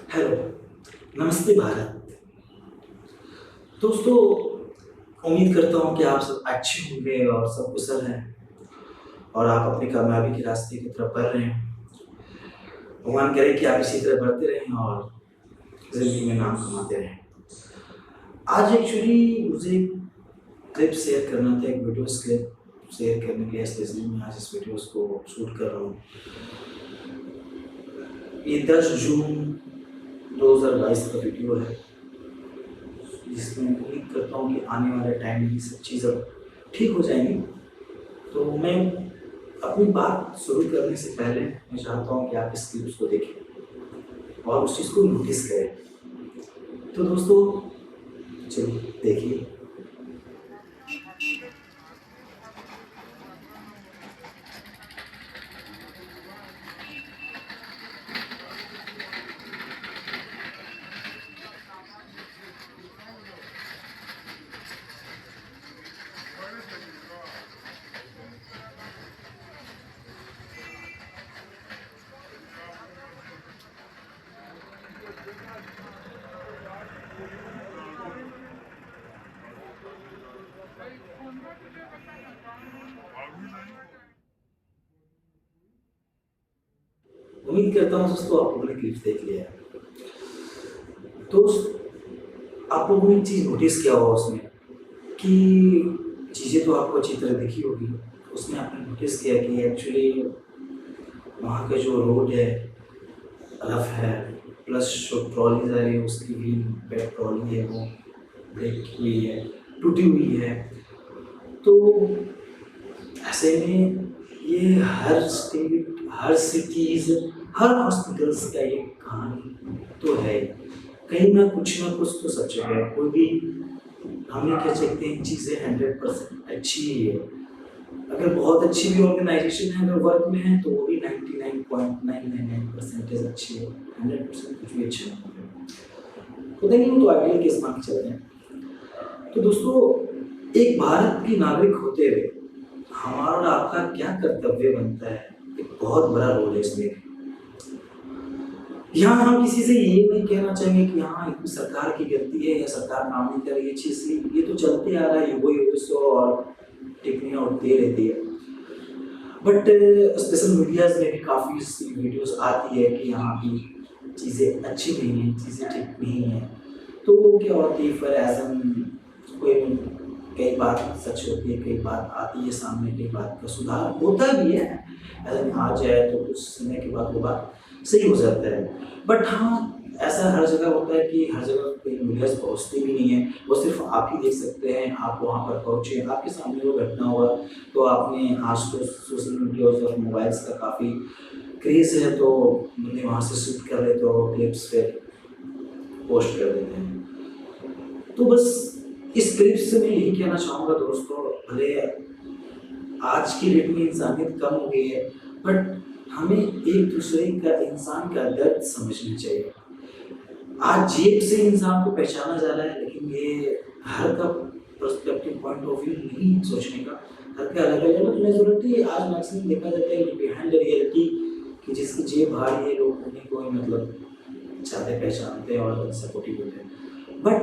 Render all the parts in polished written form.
Hello, नमस्ते भारत। दोस्तों, उम्मीद करता हूँ कि आप सब अच्छे होंगे और सब कुशल हैं और आप अपनी कामयाबी के रास्ते की तरफ बढ़ रहे हैं। भगवान करे कि आप इसी तरह बढ़ते रहें और ज़िंदगी में नाम कमाते रहें। आज एक्चुअली मुझे एक क्लिप शेयर करना था, एक वीडियोज़ क्लिप शेयर करने के लिए स्पेशली मैं आज इस वीडियोज़ को शूट कर रहा हूँ। ये 10 जून 2022 का वीडियो है, जिसमें उम्मीद करता हूँ कि आने वाले टाइम में ये सब चीज़ें ठीक हो जाएंगी। तो मैं अपनी बात शुरू करने से पहले मैं चाहता हूँ कि आप इस क्लिप्स को देखें और उस चीज़ को नोटिस करें। तो दोस्तों, चलिए देखिए। उम्मीद करता हूँ दोस्तों आप लोगों ने क्लिप्स देख लिया है। दोस्त, आप लोगों ने एक चीज़ नोटिस किया होगा उसमें कि चीज़ें तो आपको अच्छी तरह दिखी होगी। उसमें आपने नोटिस किया कि एक्चुअली वहाँ का जो रोड है रफ है, प्लस जो ट्रॉलीज आ रही है उसकी भी बैक ट्रॉली है वो ब्रेक हुई है, टूटी हुई है। तो ऐसे में ये हर स्टेट, हर सिटीज़, हर हॉस्पिटल्स का ये कहानी तो है। कहीं ना कुछ तो सच है। कोई भी हम ये कह सकते हैं चीज़ें 100% अच्छी ही है। अगर बहुत अच्छी भी ऑर्गेनाइजेशन है, अगर वर्क में है, तो वो भी 99.999% अच्छी है। 100% कुछ भी अच्छा नहीं है। पता नहीं, वो तो आइडियल केस मान के चल रहे हैं। तो दोस्तों, एक भारत की नागरिक होते हुए हमारा और आपका क्या कर्तव्य बनता है, एक बहुत बड़ा रोल है इसमें। यहाँ हम किसी से ये नहीं कहना चाहेंगे कि हाँ सरकार की गलती है या सरकार काम नहीं कर रही है चीज़, ये तो चलते आ रहा है युगों युगों से और टिप्पणियाँ उठती रहती है। बट स्पेशल मीडियाज में भी काफ़ी वीडियोस आती है कि यहाँ की चीज़ें अच्छी नहीं हैं, चीज़ें ठीक नहीं हैं। तो वो क्या होती है, फिर एजम कोई कई बात सच होती है, कई बात आती है सामने, कई बात का सुधार होता भी है। एजम आ जाए तो कुछ समय के बाद वो बात सही हो जाता है। बट हाँ, ऐसा हर जगह होता है कि हर जगह कोई मीडियाज पहुँचती भी नहीं है। वो सिर्फ आप ही देख सकते हैं, आप वहाँ पर पहुँचे, आपके सामने वो घटना हुआ, तो आपने आज तो सोशल मीडिया और मोबाइल्स का काफ़ी क्रेज़ है, तो बंदे वहाँ से शूट कर लेते हो, क्लिप्स फिर पोस्ट कर देते हैं। तो बस इस क्लिप्स से मैं यही कहना चाहूँगा दोस्तों, भले आज की डेट में इंसानियत कम हो गई है, बट हमें एक दूसरे का, इंसान का दर्द समझना चाहिए। आज जेब से इंसान को पहचाना जा रहा है, लेकिन ये हर का पर्सपेक्टिव पॉइंट ऑफ व्यू नहीं सोचने का। हर का अलग अलग मेजोरिटी आज मैक्सिमम देखा जाता है बिहाइंड द रियलिटी कि जिसकी जेब भारी है लोग उन्हीं को ही मतलब ज़्यादा पहचानते हैं और सपोर्टिव होते हैं। बट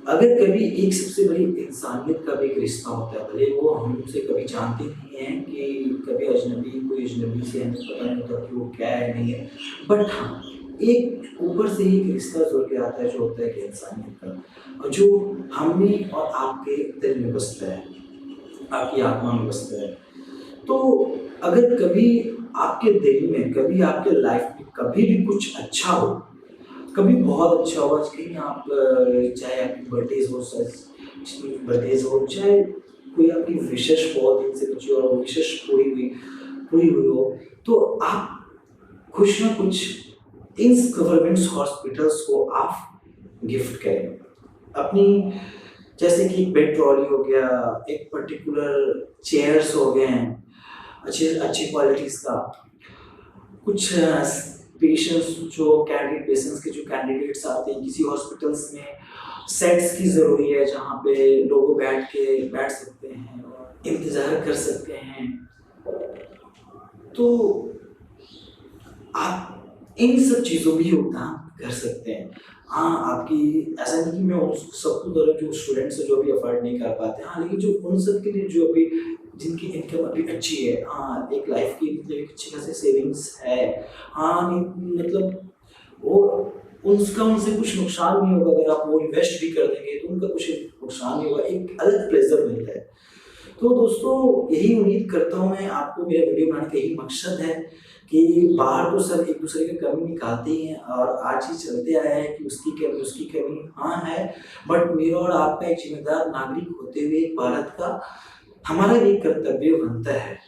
अगर कभी एक सबसे बड़ी इंसानियत का भी एक रिश्ता होता है, भले वो हमसे कभी जानते नहीं हैं कि कभी कोई अजनबी से हमें पता नहीं होता कि वो क्या है नहीं है, बट हाँ एक ऊपर से ही एक रिश्ता जुड़ के आता है जो होता है कि इंसानियत का, और जो हमें और आपके दिल में बसता है, आपकी आत्मा में बसता है। तो अगर कभी आपके दिल में, कभी आपके लाइफ में कभी भी कुछ अच्छा हो, कभी बहुत अच्छा हुआ, कहीं आप चाहे आपकी बर्थडेज हो, बर्थडेज हो, चाहे कोई आपकी विशेष बहुत दिन से कुछ और विशेष पूरी हुई हो, तो आप कुछ ना कुछ इन गवर्नमेंट हॉस्पिटल्स को आप गिफ्ट करें अपनी। जैसे कि बेड ट्रॉली हो गया, एक पर्टिकुलर चेयर्स हो गए हैं अच्छी अच्छी क्वालिटीज़ का, कुछ पेशेंट्स पेशेंट्स के जो कैंडिडेट्स आते हैं किसी हॉस्पिटल्स में, सेट्स की ज़रूरी है जहाँ पे लोग बैठ सकते हैं और इंतज़ार कर सकते हैं। तो आप इन सब चीज़ों में योगदान कर सकते हैं। हाँ, आपकी ऐसा नहीं कि मैं उन सबको कह रहा हूँ जो स्टूडेंट्स हैं जो अभी अफ़ोर्ड नहीं कर पाते। हाँ, लेकिन जो उन सब के लिए जो अभी जिनकी इनकम अभी अच्छी है, हाँ, एक लाइफ़ की मतलब एक अच्छी खासी सेविंग्स है। हाँ, नहीं मतलब वो उसका उनसे कुछ नुकसान नहीं होगा अगर आप वो इन्वेस्ट भी कर देंगे तो उनका कुछ नुकसान नहीं होगा, एक अलग प्लेज़र मिलता है। तो दोस्तों यही उम्मीद करता हूँ मैं, आपको मेरा वीडियो बनाने का यही मकसद है कि बाहर तो सब एक दूसरे की कमी निकालते ही हैं और आज ही चलते आया है कि उसकी कमी हाँ है, बट मेरा और आपका एक जिम्मेदार नागरिक होते हुए भारत का हमारा भी कर्तव्य बनता है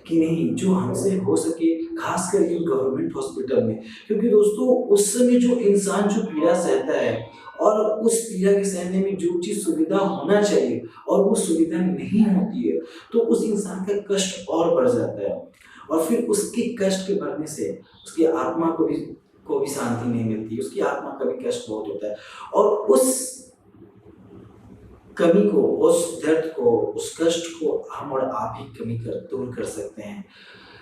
कि नहीं जो हमसे हो सके, खासकर इन गवर्नमेंट हॉस्पिटल में, क्योंकि दोस्तों उस समय जो इंसान जो पीड़ा सहता है और उस पीड़ा के सहने में जो चीज़ सुविधा होना चाहिए और वो सुविधा नहीं होती है, तो उस इंसान का कष्ट और बढ़ जाता है और फिर उसके कष्ट के बढ़ने से उसकी आत्मा को भी शांति नहीं मिलती, उसकी आत्मा का भी कष्ट बहुत होता है और उस कमी को, उस दर्द को, उस कष्ट को हम और आप ही कमी कर दूर कर सकते हैं।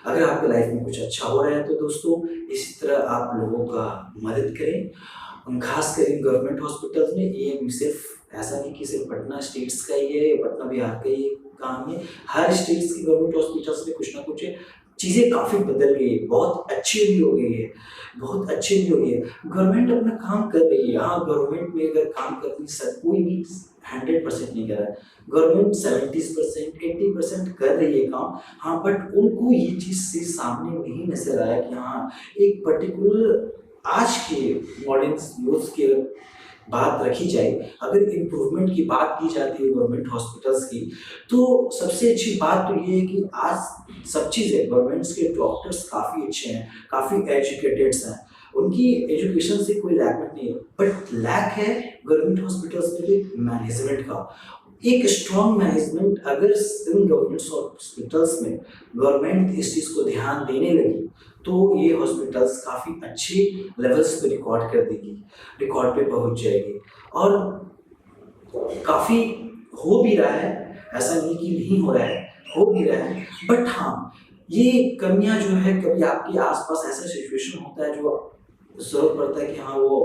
अगर आपके लाइफ में कुछ अच्छा हो रहा है तो दोस्तों इसी तरह आप लोगों का मदद करें। खासकर इन गवर्नमेंट हॉस्पिटल्स में ये सिर्फ ऐसा नहीं कि सिर्फ पटना स्टेट्स का ही है या पटना बिहार का ही काम है। हर स्टेट्स की गवर्नमेंट हॉस्पिटल्स में कुछ ना कुछ चीज़ें काफ़ी बदल गई है, बहुत अच्छी भी हो गई है, बहुत अच्छी भी हो गई है। गवर्नमेंट अपना काम कर रही है। हाँ, गवर्नमेंट में अगर काम करती सब कोई भी 100% नहीं कर रहा है। गवर्नमेंट 70% 80% कर रही है काम। हाँ, बट उनको ये चीज़ से सामने नहीं नज़र आया कि हाँ, एक पर्टिकुलर आज के मॉडर्न यूथ के बात रखी जाए, अगर इम्प्रूवमेंट की बात की जाती है गवर्नमेंट हॉस्पिटल्स की, तो सबसे अच्छी बात तो ये है कि आज सब चीज़ है, गवर्नमेंट्स के डॉक्टर्स काफ़ी अच्छे हैं, काफ़ी एजुकेटेड्स हैं, उनकी एजुकेशन से कोई लैक नहीं है, बट लैक है गवर्नमेंट हॉस्पिटल्स में भी मैनेजमेंट का। एक स्ट्रॉन्ग मैनेजमेंट अगर इन गवर्नमेंट हॉस्पिटल्स में गवर्नमेंट इस चीज़ को ध्यान देने लगी तो ये हॉस्पिटल्स काफ़ी अच्छे लेवल्स पे रिकॉर्ड कर देगी, रिकॉर्ड पे पहुंच जाएगी और काफ़ी हो भी रहा है, ऐसा नहीं कि नहीं हो रहा है, हो भी रहा है। बट हाँ, ये कमियां जो है कभी आपके आसपास ऐसा सिचुएशन होता है जो ज़रूरत पड़ता है कि हाँ वो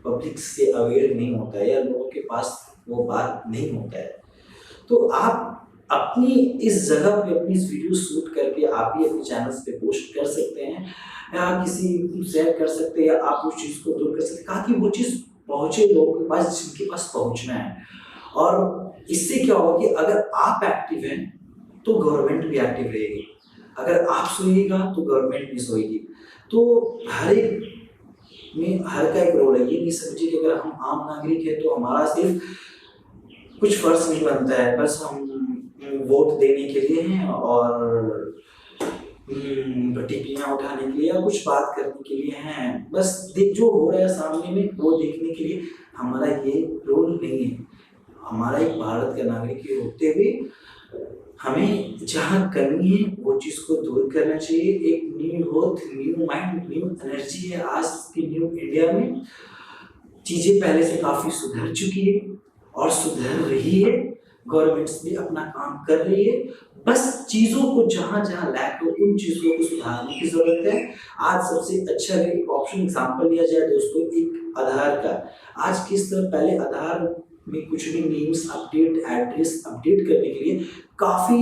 पब्लिक से अवेयर नहीं होता है या लोगों के पास वो बात नहीं होता है, तो आप अपनी इस जगह पे अपनी इस वीडियो शूट करके आप भी अपने चैनल्स पे पोस्ट कर सकते हैं या किसी को शेयर कर सकते हैं या आप उस चीज़ को दूर कर सकते हैं ताकि वो चीज़ पहुँचे लोगों के पास जिनके पास पहुँचना है। और इससे क्या होगा कि अगर आप एक्टिव हैं तो गवर्नमेंट भी एक्टिव रहेगी, अगर आप सोइएगा तो गवर्नमेंट भी सोएगी। तो हर एक में हर का एक रोल है, ये नहीं समझिए कि अगर हम आम नागरिक है तो हमारा सिर्फ कुछ फर्ज नहीं बनता है, बस हम वोट देने के लिए हैं और टिप्पणियाँ उठाने के लिए या कुछ बात करने के लिए हैं, बस देख जो हो रहा है सामने में वो देखने के लिए हमारा ये रोल नहीं है। हमारा एक भारत का नागरिक होते हुए हमें जहाँ कमी है वो चीज़ को दूर करना चाहिए। एक new growth, new mind, new energy है आज की न्यू इंडिया में। चीज़ें पहले से काफ़ी सुधर चुकी है और सुधर रही है, गवर्नमेंट्स भी अपना काम कर रही है, बस चीज़ों को जहाँ-जहाँ लैक हो उन चीज़ों को सुधारने की ज़रूरत है। आज सबसे अच्छा अगर एक ऑप्शन एग्ज़ाम्पल लिया जाए दोस्तों, एक आधार का, आज किस तरह पहले आधार में कुछ भी नेम्स अपडेट, एड्रेस अपडेट करने के लिए काफ़ी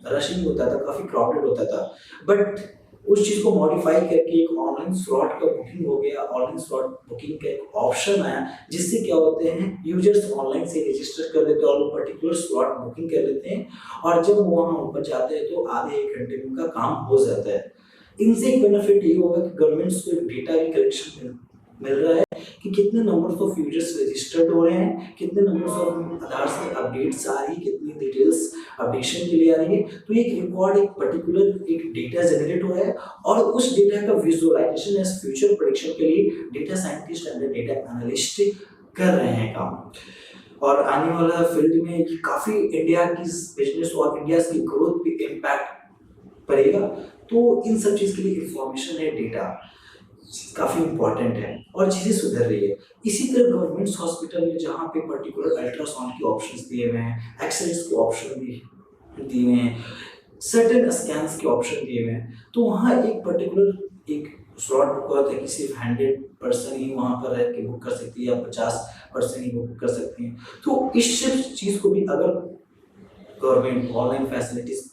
रशिंग होता था, काफ़ी क्राउडेड होता था, बट उस चीज़ को मॉडिफाई करके एक ऑनलाइन स्लॉट का बुकिंग हो गया, ऑनलाइन स्लॉट बुकिंग का एक ऑप्शन आया, जिससे क्या होते हैं यूजर्स ऑनलाइन से रजिस्टर कर लेते हैं और वो पर्टिकुलर स्लॉट बुकिंग कर लेते हैं और जब वो वहाँ ऊपर जाते हैं तो आधे 1 घंटे में उनका काम हो जाता है। इनसे एक बेनिफिट ये होगा कि गवर्नमेंट्स को डेटा भी कलेक्शन मिल रहा है कि कितने नंबर्स ऑफ यूजर्स रजिस्टर्ड हो रहे हैं, कितने नंबर्स ऑफ आधार से अपडेट्स आ रही है, कितनी डिटेल्स अपडेशन के लिए आ रही है। तो एक रिकॉर्ड, एक पर्टिकुलर एक डेटा जनरेट हो रहा है और उस डेटा का विजुअलाइजेशन एज फ्यूचर प्रेडिक्शन के लिए data scientist and data analyst कर रहे हैं काम। और आने वाला फील्ड में काफ़ी इंडिया की बिजनेस और इंडिया की ग्रोथ पे इम्पैक्ट पड़ेगा। तो इन सब चीज़ के लिए इंफॉर्मेशन है, डेटा काफ़ी इम्पोर्टेंट है और चीज़ें सुधर रही है। इसी तरह गवर्नमेंट्स हॉस्पिटल में जहाँ पे पर्टिकुलर अल्ट्रासाउंड के ऑप्शंस दिए हुए हैं, एक्सरेज के ऑप्शन भी दिए हुए हैं, सर्टेन स्कैन्स के ऑप्शन दिए हुए हैं, तो वहाँ एक पर्टिकुलर एक स्लॉट बुक होता है कि सिर्फ 100% ही वहाँ पर रह के बुक कर सकती है या 50% ही बुक कर सकती हैं। तो इस सब चीज़ को भी अगर गवर्नमेंट ऑनलाइन फैसिलिटीज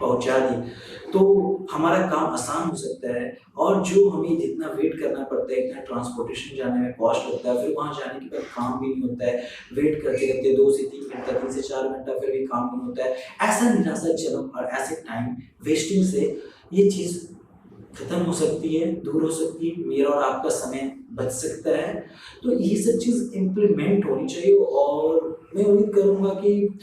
पहुंचा दी तो हमारा काम आसान हो सकता है। और जो हमें जितना वेट करना पड़ता है, इतना ट्रांसपोर्टेशन जाने में कॉस्ट लगता है, फिर वहाँ जाने के बाद काम भी नहीं होता है, वेट करते करते 2 से 3 घंटा, 3 से 4 घंटा, फिर भी काम नहीं होता है। ऐसा निराशाजनक और ऐसे टाइम वेस्टिंग से ये चीज़ खत्म हो सकती है, दूर हो सकती है, मेरा और आपका समय बच सकता है। तो ये सब चीज़ इम्प्लीमेंट होनी चाहिए और मैं उम्मीद करूँगा कि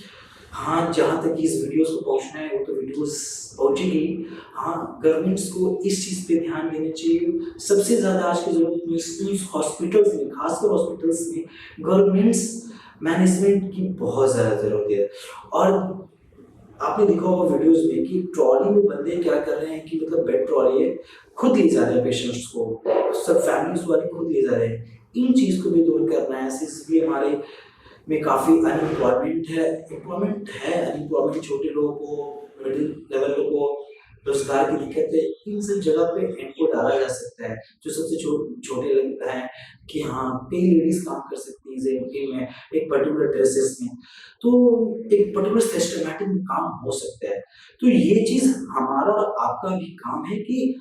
हाँ, जहाँ तक इस वीडियोज़ को पहुँचना है वो तो वीडियोज़ पहुँचेगी। हाँ, गवर्नमेंट्स को इस चीज़ पे ध्यान देना चाहिए। सबसे ज़्यादा आज की ज़रूरत में स्कूल्स, हॉस्पिटल्स में, खासकर हॉस्पिटल्स में गवर्नमेंट्स मैनेजमेंट की बहुत ज़्यादा ज़रूरत है। और आपने देखा होगा वीडियोज़ में कि ट्रॉली में बंदे क्या कर रहे हैं कि मतलब बेड ट्रॉली है, खुद ले जा रहे हैं पेशेंट्स को, सब फैमिलीज़ वाले खुद ले जा रहे हैं। इन चीज़ को भी दूर करना है, सिर्फ भी हमारे में काफ़ी अनएम्प्लॉयमेंट छोटे लोगों को, मिडिल लेवल लोगों को रोज़गार की दिक्कत है, इन सब जगह पे एंड को डाला जा सकता है। जो सबसे छोटे लोग हैं कि हाँ, कई लेडीज़ काम कर सकती हैं ज़िंदगी में एक पर्टिकुलर ड्रेसेस में, तो एक पर्टिकुलर सिस्टमैटिक में काम हो सकता है। तो ये चीज़ हमारा और आपका भी काम है कि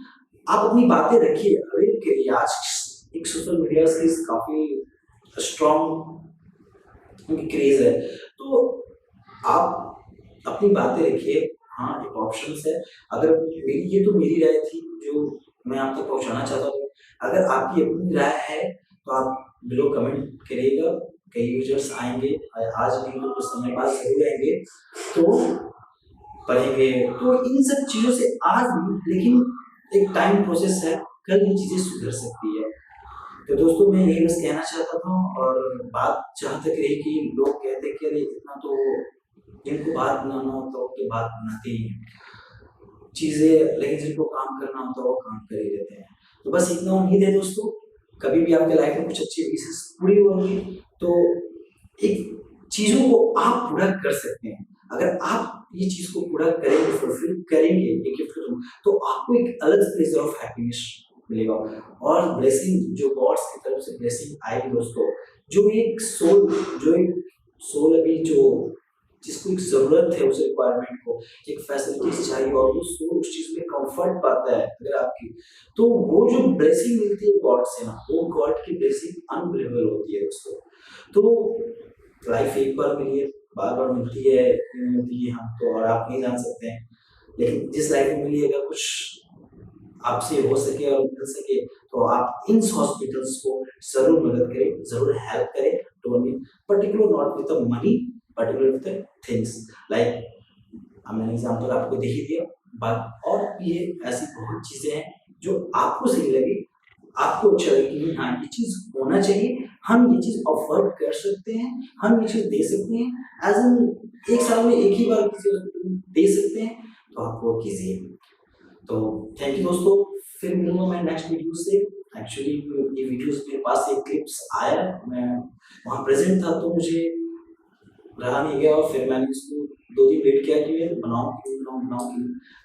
आप अपनी बातें रखिए, अवेयर करिए। आज एक सोशल मीडिया की काफ़ी स्ट्रॉन्ग उनकी क्रेज़ है, तो आप अपनी बातें रखिए। हाँ, एक ऑप्शंस है। अगर मेरी ये तो मेरी राय थी जो मैं आप तक पहुँचाना चाहता हूँ। अगर आपकी अपनी राय है तो आप बिलो कमेंट करिएगा। कई यूज़र्स आएँगे, आज नहीं तो कुछ समय बाद ज़रूर आएँगे, तो पढ़ेंगे। तो इन सब चीज़ों से आज नहीं, लेकिन एक टाइम प्रोसेस है, कल ये चीज़ें सुधर सकती है। तो दोस्तों मैं यही बस कहना चाहता था। और बात जहाँ तक रही कि लोग कहते हैं कि अरे इतना तो जिनको बात बनाना होता है वो तो बात बनाते ही हैं चीज़ें, लेकिन जिनको काम करना होता है वो काम कर ही लेते हैं। तो बस इतना उम्मीद है दोस्तों, कभी भी आपके लाइफ में कुछ अच्छी विशेष पूरी होंगी तो एक चीज़ों को आप पूरा कर सकते हैं। अगर आप ये चीज़ को पूरा करेंगे, फुलफिल करेंगे एक गिफ्ट के थ्रू, तो आपको एक अलग प्लेजर ऑफ हैप्पीनेस मिलेगा। और ब्लेसिंग जो गॉड्स की तरफ से ब्लेसिंग आएगी दोस्तों, जो एक सोल अभी जो जिसको एक ज़रूरत है, उस रिक्वायरमेंट को एक फैसिलिटीज चाहिए और वो सोल उस चीज़ में कंफर्ट पाता है अगर आपकी, तो वो जो ब्लेसिंग मिलती है गॉड से ना, वो गॉड की ब्लेसिंग अनबिलीवेबल होती है दोस्तों। तो लाइफ एक बार मिली है, बार-बार मिलती है, नहीं मिलती है हम तो और आप नहीं जान सकते हैं। लेकिन जिस लाइफ में मिली है, अगर कुछ आपसे हो सके और मिल सके तो आप इन हॉस्पिटल्स को ज़रूर मदद करें, ज़रूर हेल्प करें। Don't be particular not with the money, particular with the things like मैंने एग्जांपल आपको दे ही दिया। बात और ये ऐसी बहुत चीज़ें हैं जो आपको सही लगे, आपको अच्छा लगे कि हाँ, ये चीज़ होना चाहिए, हम ये चीज़ अफोर्ड कर सकते हैं, हम ये चीज़ दे सकते हैं। एज़ एन 1 साल में 1 ही बार किसी हॉस्पिटल में दे सकते हैं, तो आप वो कीजिए। तो थैंक यू दोस्तों, फिर मिलूँगा मैं नेक्स्ट वीडियो से। एक्चुअली ये वीडियोज़ मेरे पास एक क्लिप्स आया, मैं वहाँ प्रेज़ेंट था तो मुझे रहा नहीं गया और फिर मैंने इसको 2 दिन वेट किया कि मैं बनाऊँ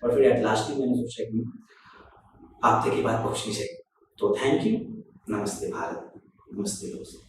और फिर एट लास्ट में मैंने सोचा कि आप तक ये बात पहुँचनी चाहिए। तो थैंक यू, नमस्ते भारत, नमस्ते दोस्तों।